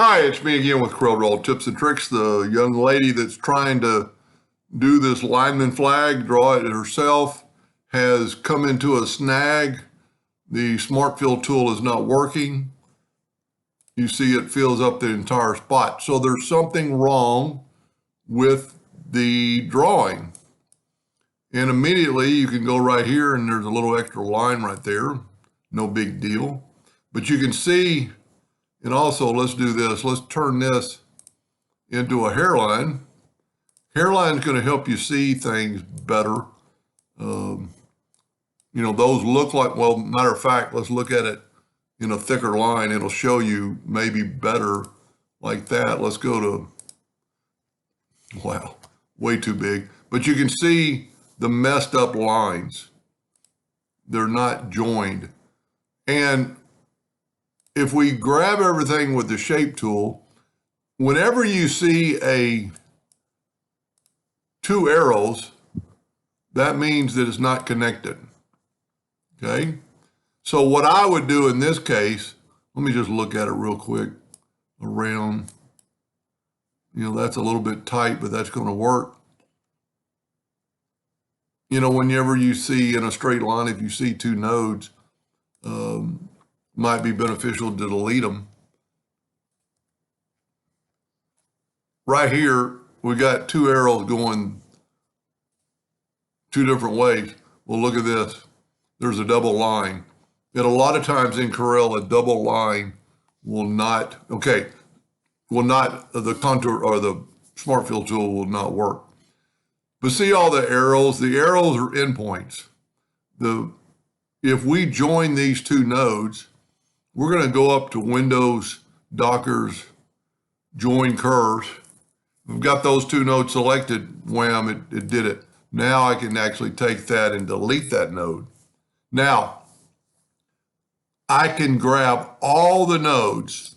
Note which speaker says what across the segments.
Speaker 1: Hi, it's me again with CorelDraw Tips and Tricks. The young lady that's trying to do this lineman flag, draw it herself, has come into a snag. The Smart Fill tool is not working. You see it fills up the entire spot. So there's something wrong with the drawing. And immediately you can go right here and there's a little extra line right there. No big deal. But you can see, and also let's do this. Let's turn this into a hairline. Hairline is going to help you see things better. Those look like, well, matter of fact, let's look at it in a thicker line. It'll show you maybe better like that. Let's go to, wow, way too big. But you can see the messed up lines. They're not joined. And if we grab everything with the shape tool, whenever you see two arrows, that means that it's not connected. Okay? So what I would do in this case, let me just look at it real quick around. That's a little bit tight, but that's going to work. Whenever you see in a straight line, if you see two nodes, might be beneficial to delete them. Right here, we got two arrows going two different ways. Well, look at this. There's a double line. And a lot of times in Corel, a double line will not, the contour or the Smart Fill tool will not work. But see all the arrows? The arrows are endpoints. If we join these two nodes, we're going to go up to Windows, Dockers, Join Curves. We've got those two nodes selected, wham, it did it. Now I can actually take that and delete that node. Now, I can grab all the nodes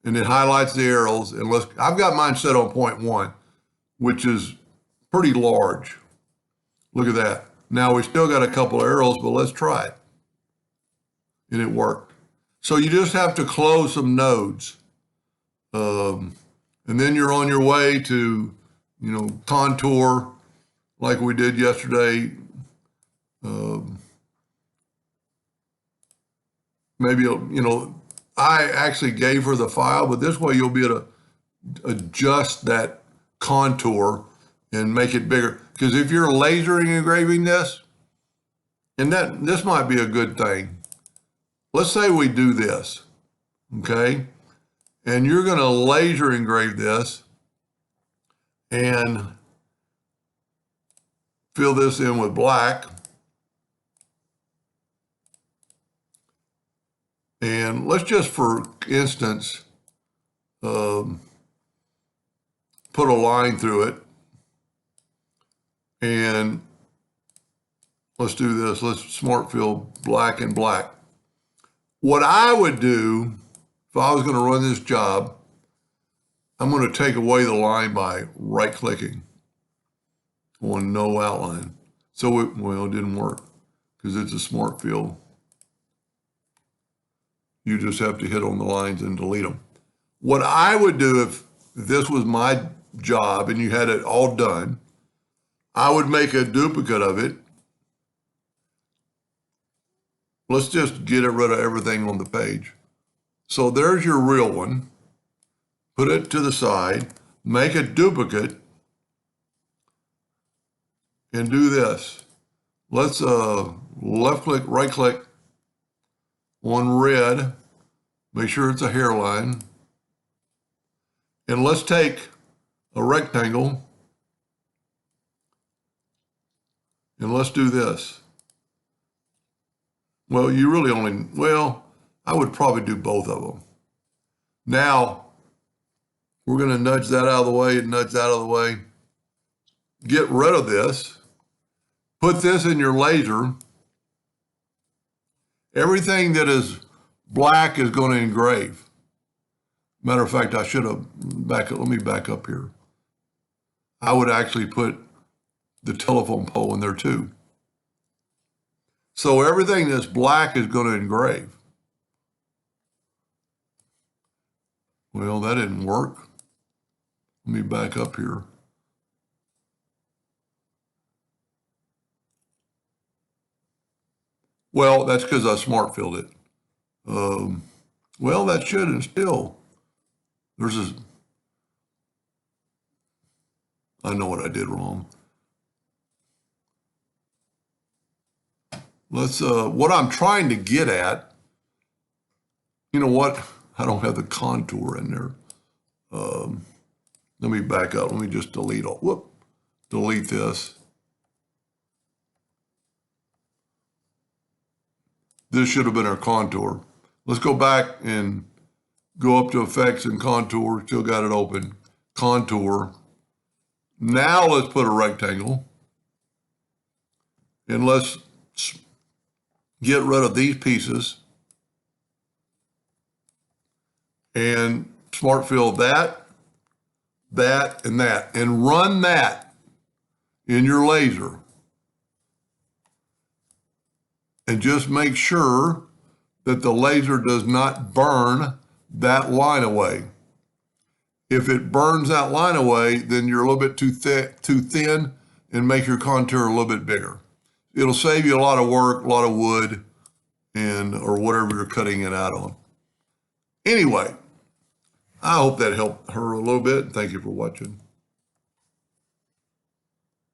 Speaker 1: and it highlights the arrows. And I've got mine set on 0.1, which is pretty large. Look at that. Now we still got a couple arrows, but let's try it. And it worked. So you just have to close some nodes. And then you're on your way to, contour like we did yesterday. Maybe, I actually gave her the file, but this way you'll be able to adjust that contour and make it bigger. Because if you're lasering engraving this, and this might be a good thing. Let's say we do this, okay? And you're going to laser engrave this and fill this in with black. And let's just, for instance, put a line through it. And let's do this. Let's Smart Fill black and black. What I would do, if I was going to run this job, I'm going to take away the line by right-clicking on no outline. So it didn't work because it's a Smart Fill. You just have to hit on the lines and delete them. What I would do if this was my job and you had it all done, I would make a duplicate of it. Let's just get rid of everything on the page. So there's your real one. Put it to the side, make a duplicate, and do this. Let's left click, right click on red, make sure it's a hairline. And let's take a rectangle and let's do this. Well, I would probably do both of them. Now, we're going to nudge that out of the way and nudge that out of the way. Get rid of this. Put this in your laser. Everything that is black is going to engrave. Matter of fact, I should have let me back up here. I would actually put the telephone pole in there too. So everything that's black is going to engrave. Well, that didn't work. Let me back up here. Well, that's because I smart filled it. Well, that shouldn't still. There's a, I know what I did wrong. What I'm trying to get at, you know what? I don't have the contour in there. Let me back up. Let me just delete all, delete this. This should have been our contour. Let's go back and go up to effects and contour. Still got it open. Contour. Now let's put a rectangle. And let's get rid of these pieces. And smart fill that, that, and that. And run that in your laser. And just make sure that the laser does not burn that line away. If it burns that line away, then you're a little bit too thin, and make your contour a little bit bigger. It'll save you a lot of work, a lot of wood, or whatever you're cutting it out on. Anyway, I hope that helped her a little bit. Thank you for watching.